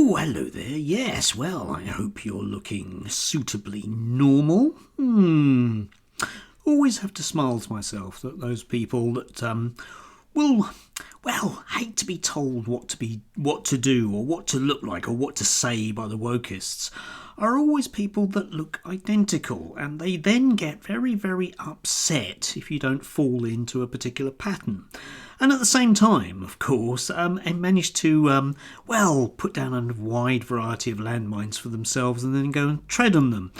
Oh, hello there. Yes, well, I hope you're looking suitably normal. Always have to smile to myself that those people that will, well, hate to be told what to do or what to look like or what to say by the wokeists are always people that look identical, and they then get very, very upset if you don't fall into a particular pattern. And at the same time, of course, and manage to, put down a wide variety of landmines for themselves and then go and tread on them.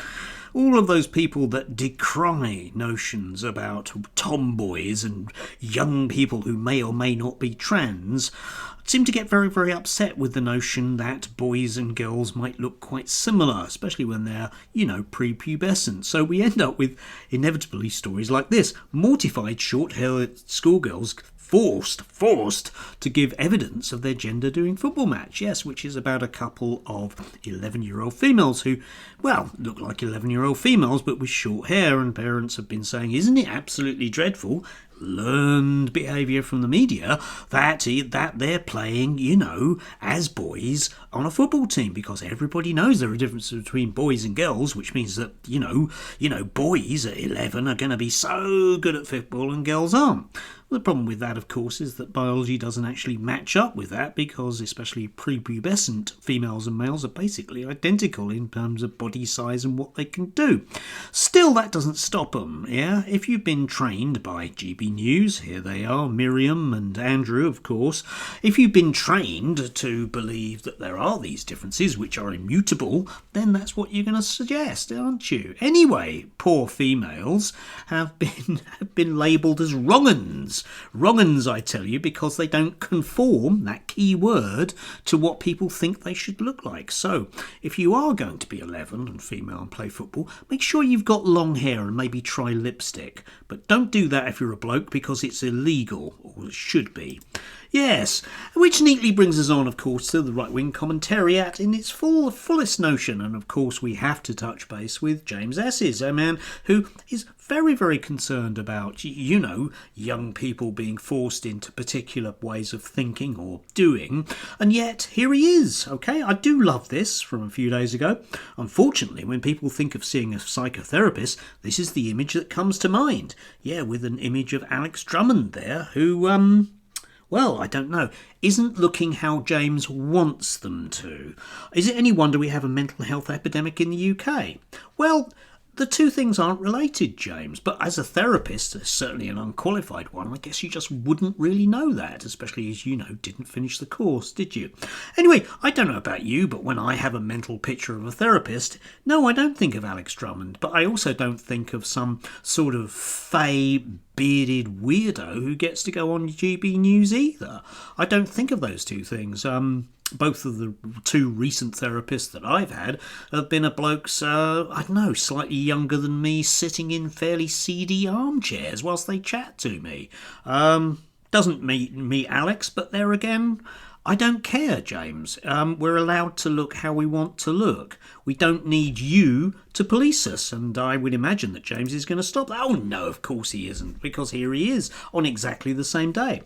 All of those people that decry notions about tomboys and young people who may or may not be trans seem to get very, very upset with the notion that boys and girls might look quite similar, especially when they're, prepubescent. So we end up with, inevitably, stories like this. Mortified short-haired schoolgirls forced to give evidence of their gender doing football match. Yes, which is about a couple of 11-year-old females who, look like 11-year-old females but with short hair, and parents have been saying, isn't it absolutely dreadful, learned behaviour from the media, that they're playing, as boys on a football team, because everybody knows there are differences between boys and girls, which means that, boys at 11 are going to be so good at football and girls aren't. The problem with that, of course, is that biology doesn't actually match up with that, because especially prepubescent females and males are basically identical in terms of body size and what they can do. Still, that doesn't stop them, yeah? If you've been trained by GB News, here they are, Miriam and Andrew, of course. If you've been trained to believe that there are these differences which are immutable, then that's what you're going to suggest, aren't you? Anyway, poor females have been labelled as wrong-uns. Wrong-uns, I tell you, because they don't conform, that key word, to what people think they should look like. So, if you are going to be 11 and female and play football, make sure you've got long hair and maybe try lipstick. But don't do that if you're a bloke, because it's illegal, or it should be. Yes, which neatly brings us on, of course, to the right-wing commentariat in its fullest notion. And, of course, we have to touch base with James Esses, a man who is very, very concerned about, young people being forced into particular ways of thinking or doing. And yet, here he is, okay? I do love this from a few days ago. Unfortunately, when people think of seeing a psychotherapist, this is the image that comes to mind. Yeah, with an image of Alex Drummond there, who, I don't know, isn't looking how James wants them to. Is it any wonder we have a mental health epidemic in the UK? Well, the two things aren't related, James, but as a therapist, certainly an unqualified one, I guess you just wouldn't really know that, especially as didn't finish the course, did you? Anyway, I don't know about you, but when I have a mental picture of a therapist, no, I don't think of Alex Drummond, but I also don't think of some sort of fey, bearded weirdo who gets to go on GB News either. I don't think of those two things. Both of the two recent therapists that I've had have been a blokes, slightly younger than me, sitting in fairly seedy armchairs whilst they chat to me. Doesn't meet Alex, but there again, I don't care, James. We're allowed to look how we want to look. We don't need you to police us, and I would imagine that James is going to stop that. Oh no, of course he isn't, because here he is on exactly the same day,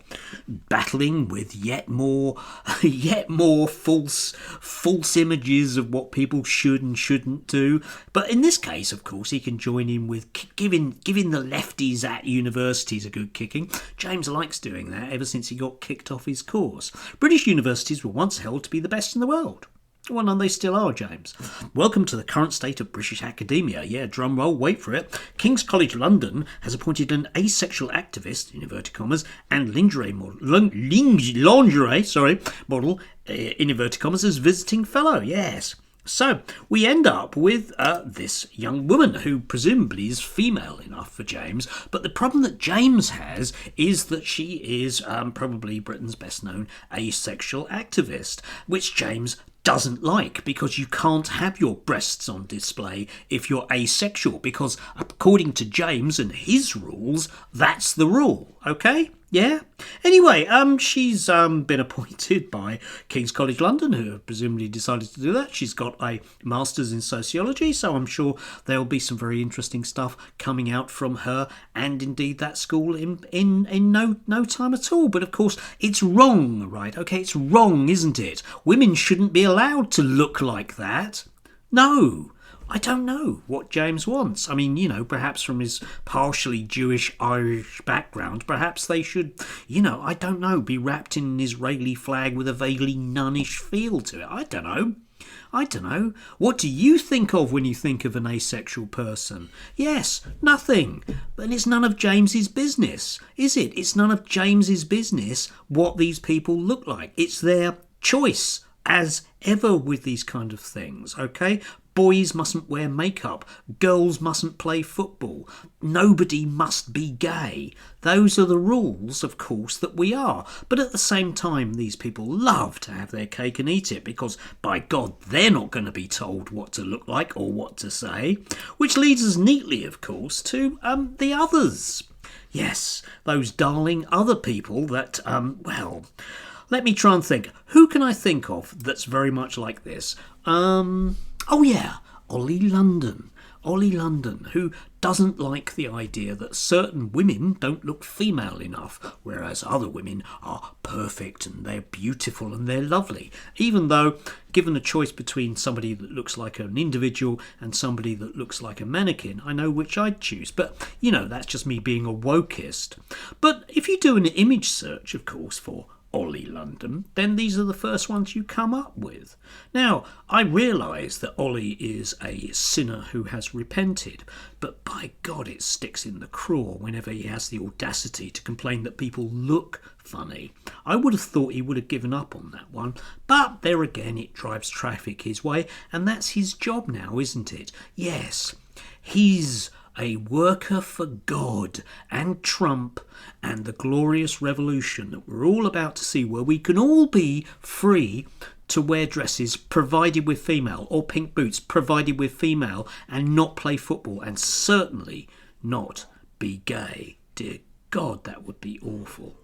battling with yet more false images of what people should and shouldn't do. But in this case, of course, he can join in with giving the lefties at universities a good kicking. James likes doing that ever since he got kicked off his course. British universities were once held to be the best in the world. Well, and they still are, James. Welcome to the current state of British academia. Yeah, drum roll, wait for it. King's College London has appointed an asexual activist, in inverted commas, and lingerie model, in inverted commas, as visiting fellow, yes. So, we end up with this young woman who presumably is female enough for James, but the problem that James has is that she is probably Britain's best known asexual activist, which James doesn't like, because you can't have your breasts on display if you're asexual, because according to James and his rules, that's the rule, okay? Yeah. Anyway, she's been appointed by King's College London, who have presumably decided to do that. She's got a master's in sociology, so I'm sure there'll be some very interesting stuff coming out from her and indeed that school in no time at all. But of course, it's wrong, right? Okay, it's wrong, isn't it? Women shouldn't be allowed to look like that. No. I don't know what James wants. I mean, perhaps from his partially Jewish Irish background, perhaps they should, I don't know, be wrapped in an Israeli flag with a vaguely nunnish feel to it. I don't know. I don't know. What do you think of when you think of an asexual person? Yes, nothing. But it's none of James's business, is it? It's none of James's business what these people look like. It's their choice, as ever with these kind of things, okay? Boys mustn't wear makeup. Girls mustn't play football. Nobody must be gay. Those are the rules, of course, that we are. But at the same time, these people love to have their cake and eat it because, by God, they're not going to be told what to look like or what to say. Which leads us neatly, of course, to the others. Yes, those darling other people that, let me try and think. Who can I think of that's very much like this? Oh yeah, Ollie London. Ollie London, who doesn't like the idea that certain women don't look female enough, whereas other women are perfect and they're beautiful and they're lovely. Even though, given a choice between somebody that looks like an individual and somebody that looks like a mannequin, I know which I'd choose. But, that's just me being a wokeist. But if you do an image search, of course, for Ollie London, then these are the first ones you come up with. Now, I realise that Ollie is a sinner who has repented, but by God it sticks in the craw whenever he has the audacity to complain that people look funny. I would have thought he would have given up on that one, but there again it drives traffic his way, and that's his job now, isn't it? Yes, he's a worker for God and Trump and the glorious revolution that we're all about to see, where we can all be free to wear dresses provided with female, or pink boots provided with female, and not play football, and certainly not be gay. Dear God, that would be awful.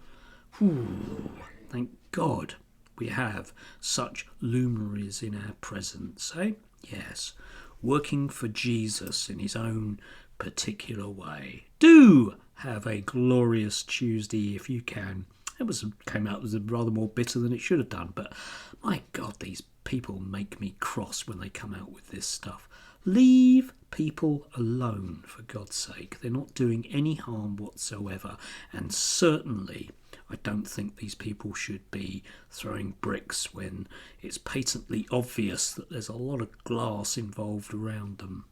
Ooh, thank God we have such luminaries in our presence, eh? Yes, working for Jesus in his own particular way. Do have a glorious Tuesday if you can. It came out as rather more bitter than it should have done, but my God, these people make me cross when they come out with this stuff. Leave people alone, for God's sake. They're not doing any harm whatsoever, and certainly I don't think these people should be throwing bricks when it's patently obvious that there's a lot of glass involved around them.